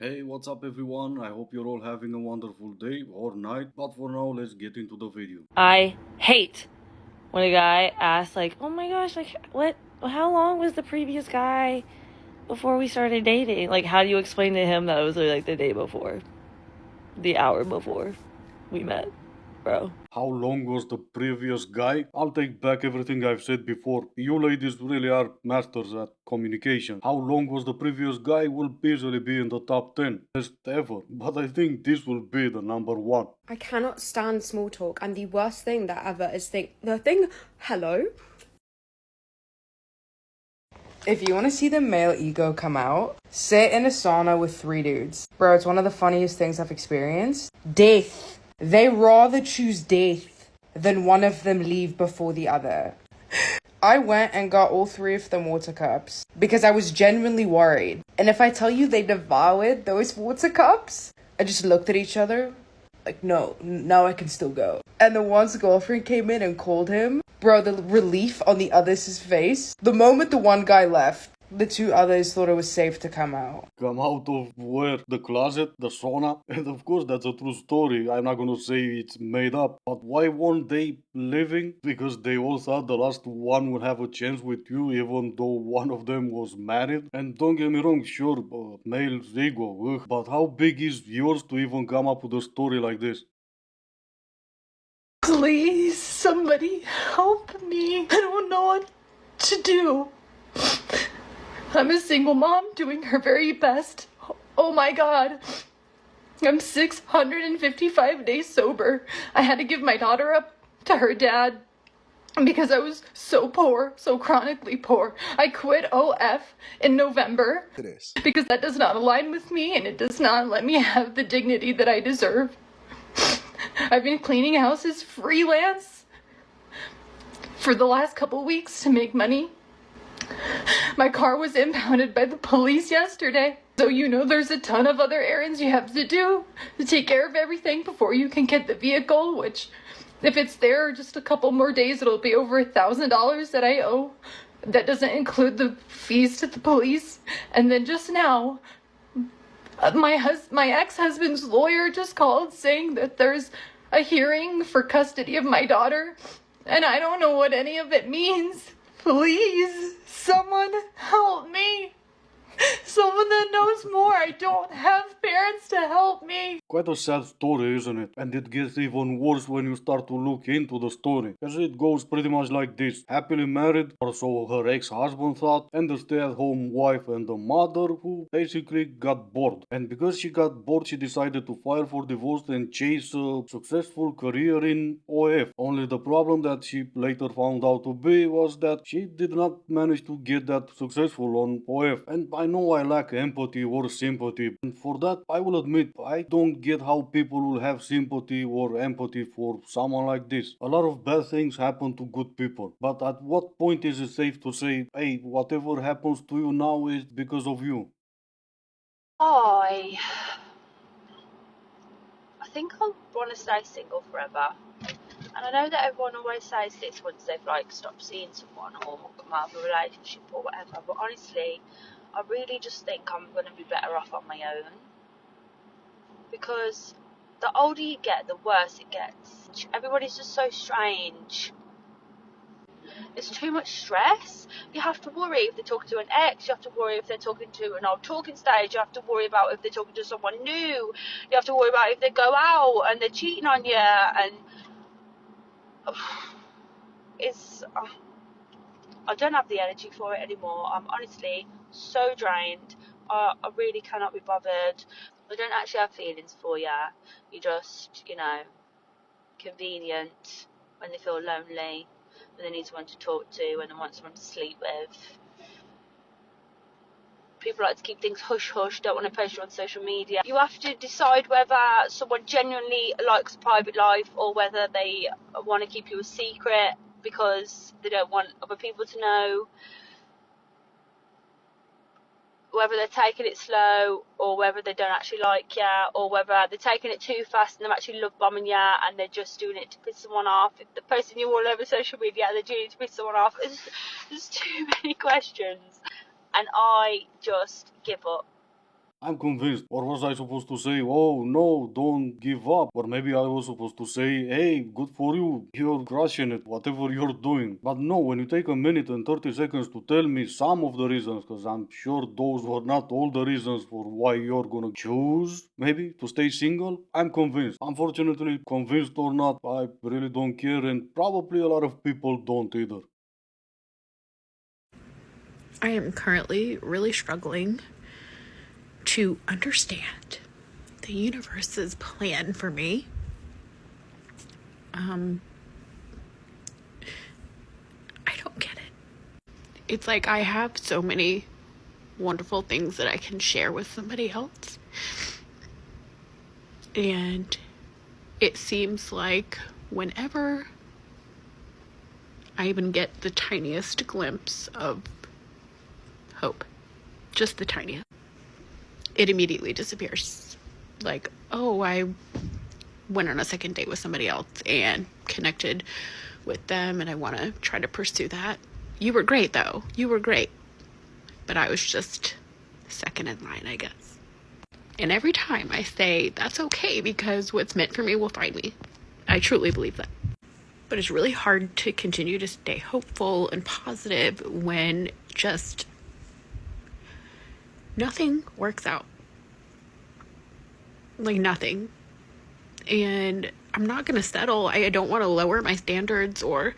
Hey, what's up everyone? I hope you're all having a wonderful day or night, but for now, let's get into the video. I hate when a guy asks, like, oh my gosh, like, how long was the previous guy before we started dating? Like, how do you explain to him that it was like the day before, the hour before we met, bro? How long was the previous guy? I'll take back everything I've said before. You ladies really are masters at communication. How long was the previous guy will easily be in the top 10 best ever, but I think this will be the number one. I cannot stand small talk, and the worst thing that ever is hello? If you want to see the male ego come out, sit in a sauna with 3 dudes. Bro, it's one of the funniest things I've experienced. Death. They rather choose death than one of them leave before the other. I went and got all 3 of them water cups because I was genuinely worried. And if I tell you they devoured those water cups, I just looked at each other like, no, now I can still go. And the one's girlfriend came in and called him. Bro, the relief on the other's face. The moment the one guy left, the 2 others thought it was safe to come out. Come out of where? The closet? The sauna? And of course, that's a true story. I'm not gonna say it's made up. But why weren't they living? Because they all thought the last one would have a chance with you, even though one of them was married. And don't get me wrong, sure, male's ego, ugh. But how big is yours to even come up with a story like this? Please, somebody help me. I don't know what to do. I'm a single mom doing her very best. Oh my god. I'm 655 days sober. I had to give my daughter up to her dad because I was so poor, so chronically poor. I quit OF in November because that does not align with me and it does not let me have the dignity that I deserve. I've been cleaning houses freelance for the last couple weeks to make money. My car was impounded by the police yesterday. So there's a ton of other errands you have to do to take care of everything before you can get the vehicle, which if it's there just a couple more days, it'll be over $1,000 that I owe. That doesn't include the fees to the police. And then just now, my ex-husband's lawyer just called saying that there's a hearing for custody of my daughter, and I don't know what any of it means. Please, someone help me. Someone that knows more. I don't have parents to help me. Quite a sad story, isn't it? And it gets even worse when you start to look into the story. As it goes pretty much like this. Happily married, or so her ex-husband thought, and the stay-at-home wife and the mother who basically got bored. And because she got bored, she decided to file for divorce and chase a successful career in OF. Only the problem that she later found out to be was that she did not manage to get that successful on OF. And I know I lack empathy or sympathy, and for that I will admit I don't get how people will have sympathy or empathy for someone like this. A lot of bad things happen to good people, but at what point is it safe to say, hey, whatever happens to you now is because of you? I think I want to stay single forever. And I know that everyone always says this once they've stopped seeing someone or come out of a relationship or whatever. But honestly, I really just think I'm going to be better off on my own. Because the older you get, the worse it gets. Everybody's just so strange. It's too much stress. You have to worry if they're talking to an ex. You have to worry if they're talking to an old talking stage. You have to worry about if they're talking to someone new. You have to worry about if they go out and they're cheating on you. And I don't have the energy for it anymore. I'm honestly so drained. I really cannot be bothered. I don't actually have feelings for you. You're just, convenient when they feel lonely, when they need someone to talk to, when they want someone to sleep with. People like to keep things hush-hush, don't want to post you on social media. You have to decide whether someone genuinely likes a private life or whether they want to keep you a secret because they don't want other people to know, whether they're taking it slow or whether they don't actually like you, or whether they're taking it too fast and they're actually love bombing you and they're just doing it to piss someone off. If they're posting you all over social media, they're doing it to piss someone off. There's too many questions and I just give up. I'm convinced. Or was I supposed to say, oh no, don't give up? Or maybe I was supposed to say, hey, good for you, you're crushing it, whatever you're doing. But no, when you take a minute and 30 seconds to tell me some of the reasons, because I'm sure those were not all the reasons for why you're gonna choose, maybe, to stay single, I'm convinced. Unfortunately, convinced or not, I really don't care, and probably a lot of people don't either. I am currently really struggling to understand the universe's plan for me. I don't get it. It's like I have so many wonderful things that I can share with somebody else. And it seems like whenever I even get the tiniest glimpse of hope, just the tiniest, it immediately disappears. Like, oh, I went on a second date with somebody else and connected with them, and I want to try to pursue that. You were great, though. You were great. But I was just second in line, I guess. And every time I say, that's okay, because what's meant for me will find me. I truly believe that. But it's really hard to continue to stay hopeful and positive when just nothing works out. Like, nothing. And I'm not going to settle. I don't want to lower my standards or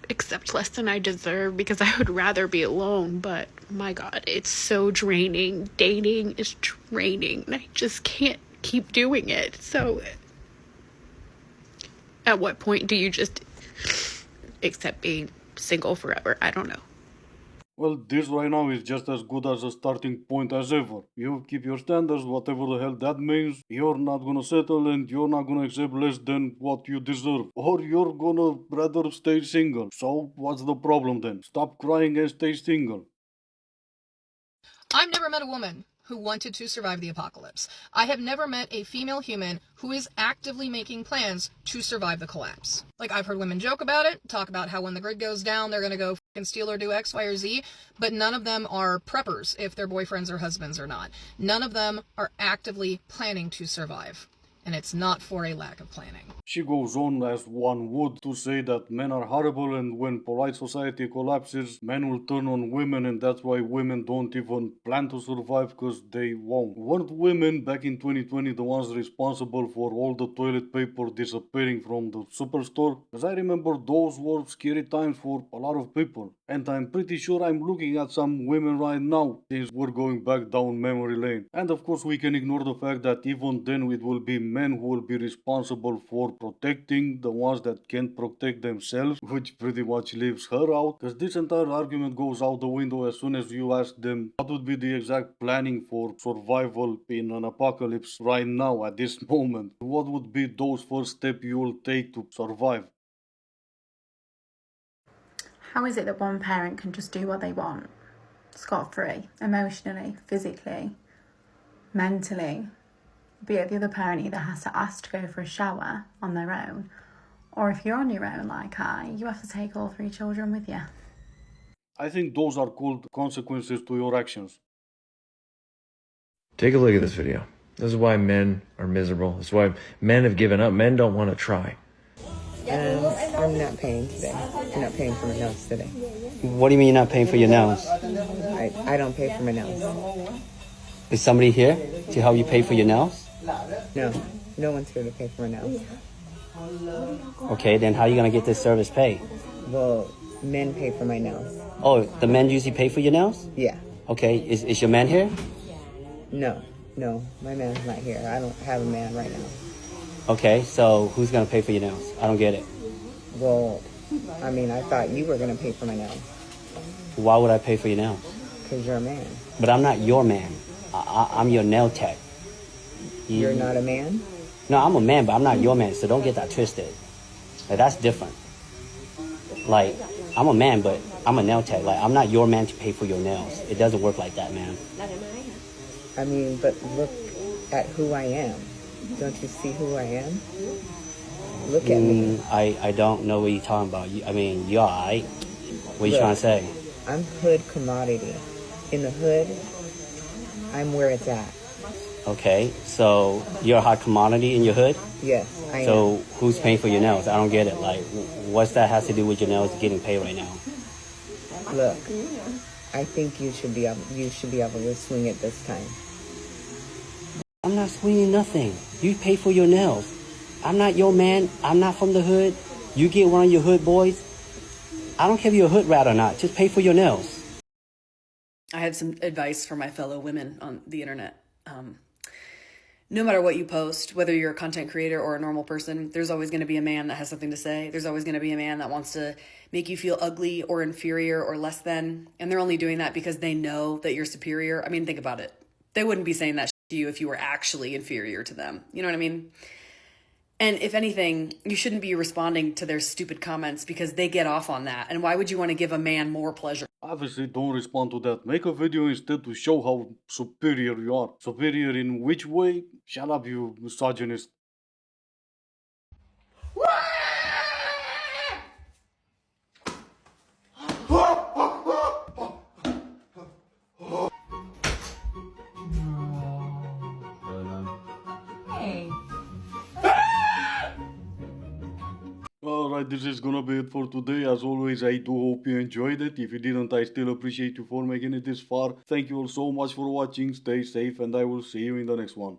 accept less than I deserve, because I would rather be alone. But my God, it's so draining. Dating is draining, and I just can't keep doing it. So at what point do you just accept being single forever? I don't know. Well, this right now is just as good as a starting point as ever. You keep your standards, whatever the hell that means. You're not gonna settle and you're not gonna accept less than what you deserve. Or you're gonna rather stay single. So, what's the problem then? Stop crying and stay single. I've never met a woman who wanted to survive the apocalypse. I have never met a female human who is actively making plans to survive the collapse. Like, I've heard women joke about it, talk about how when the grid goes down, they're going to go fucking steal or do X, Y, or Z, but none of them are preppers if their boyfriends or husbands are not. None of them are actively planning to survive. And it's not for a lack of planning. She goes on as one would to say that men are horrible, and when polite society collapses, men will turn on women, and that's why women don't even plan to survive, because they won't. Weren't women back in 2020 the ones responsible for all the toilet paper disappearing from the superstore? Because I remember those were scary times for a lot of people. And I'm pretty sure I'm looking at some women right now, since we're going back down memory lane. And of course we can ignore the fact that even then it will be men who will be responsible for protecting the ones that can't protect themselves, which pretty much leaves her out. Because this entire argument goes out the window as soon as you ask them what would be the exact planning for survival in an apocalypse right now at this moment. What would be those first steps you will take to survive? How is it that one parent can just do what they want, scot-free, emotionally, physically, mentally, but the other parent either has to ask to go for a shower on their own, or if you're on your own like you have to take all 3 children with you? I think those are called consequences to your actions. Take a look at this video. This is why men are miserable. This is why men have given up. Men don't want to try. I'm not paying today. I'm not paying for my nails today. What do you mean you're not paying for your nails? I don't pay for my nails. Is somebody here to help you pay for your nails? No, no one's here to pay for my nails. Okay, then how are you going to get this service paid? Well, men pay for my nails. Oh, the men usually pay for your nails? Yeah. Okay, is your man here? No, my man's not here. I don't have a man right now. Okay, so who's going to pay for your nails? I don't get it. Well, I mean, I thought you were going to pay for my nails. Why would I pay for your nails? Because you're a man. But I'm not your man. I'm your nail tech. You're not a man? No, I'm a man, but I'm not your man, so don't get that twisted. Like, that's different. Like, I'm a man, but I'm a nail tech. Like, I'm not your man to pay for your nails. It doesn't work like that, man. I mean, but look at who I am. Don't you see who I am? Look at me. I don't know what you're talking about. I mean, you're alright. What are you trying to say? I'm hood commodity. In the hood, I'm where it's at. Okay, so you're a hot commodity in your hood? Yes, I am. So who's paying for your nails? I don't get it. Like, what's that has to do with your nails getting paid right now? Look, I think you should be able to swing it this time. I'm not swinging nothing. You pay for your nails. I'm not your man. I'm not from the hood. You get one of your hood boys. I don't care if you're a hood rat or not. Just pay for your nails. I had some advice for my fellow women on the internet. No matter what you post, whether you're a content creator or a normal person, there's always going to be a man that has something to say. There's always going to be a man that wants to make you feel ugly or inferior or less than. And they're only doing that because they know that you're superior. I mean, think about it. They wouldn't be saying that to you if you were actually inferior to them. You know what I mean? And if anything, you shouldn't be responding to their stupid comments because they get off on that. And why would you want to give a man more pleasure? Obviously, don't respond to that. Make a video instead to show how superior you are. Superior in which way? Shut up, you misogynist. Hey. Alright, this is gonna be it for today. As always, I do hope you enjoyed it. If you didn't, I still appreciate you for making it this far. Thank you all so much for watching. Stay safe and I will see you in the next one.